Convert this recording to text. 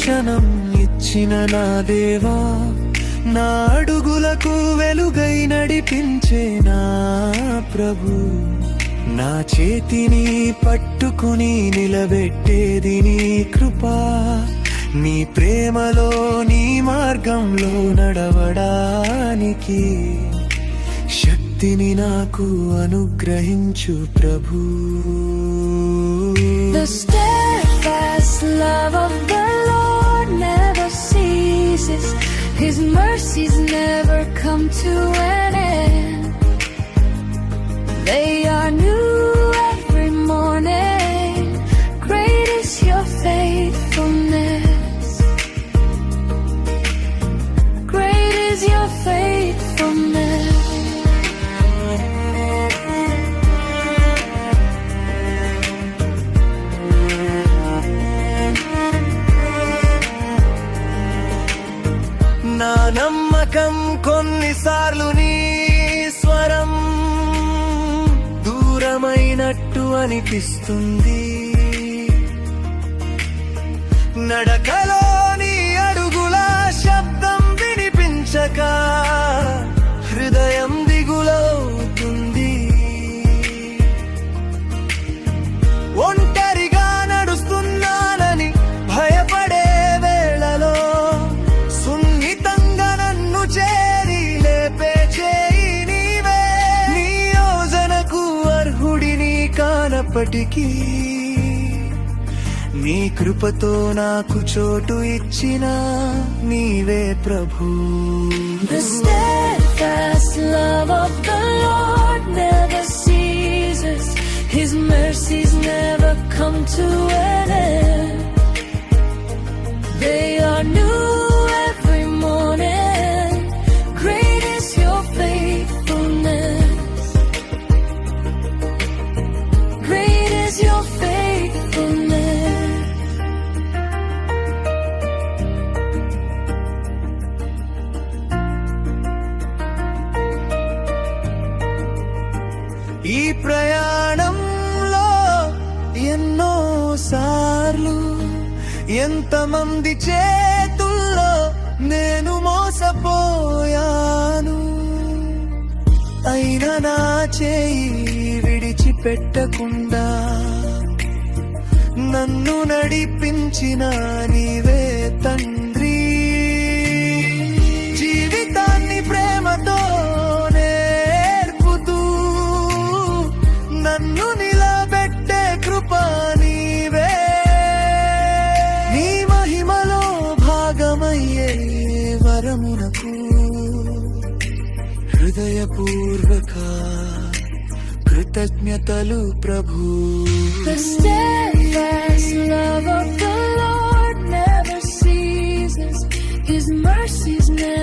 దర్శనం ఇచ్చిన నా దేవా, నా అడుగులకు వెలుగై నడిపించే నా ప్రభు, నా చేతిని పట్టుకుని నిలబెట్టేది నీ కృపా, నీ ప్రేమలో నీ మార్గంలో నడవడానికి శక్తిని నాకు అనుగ్రహించు ప్రభు. The steadfast love of the Lord never ceases. His mercies never come to an end. They are new every morning. Great is your faithfulness. Great is your faithfulness. నా నమ్మకం కొన్నిసార్లు నీ స్వరం దూరమైనట్టు అనిపిస్తుంది, నడకలో నీ అడుగుల శబ్దం వినిపించక హృదయం దిగులవుతుంది. ఒంటరిగా నడుస్తున్నానని భయపడే వేళలో సున్నితంగా నన్ను చేరి లేపే చేయి నీవే. నీ యోజనకు అర్హుడిని కానప్పటికీ నీ కృపతో నాకు చోటు ఇచ్చిన నీవే ప్రభు. The steadfast love of the Lord never ceases. His mercies never come to an end. They are new every morning. Great is your faithfulness. Great is your faithfulness. ఈ ప్రయాణంలో ఎన్నో సార్లు ఎంతమంది చేతుల్లో నేను మోసపోయాను, అయినా నా చేయి విడిచిపెట్టకుండా నన్ను నడిపించిన నీవే తండ్రి. జీవితాన్ని ప్రేమతో నేర్పుతూ నన్ను నిలబెట్టే కృపా నీవే. నీ మహిమలో భాగమయ్యే వరమునకు హృదయపూర్వక కృతజ్ఞతలు ప్రభు. The steadfast love of the Lord never ceases. His mercies never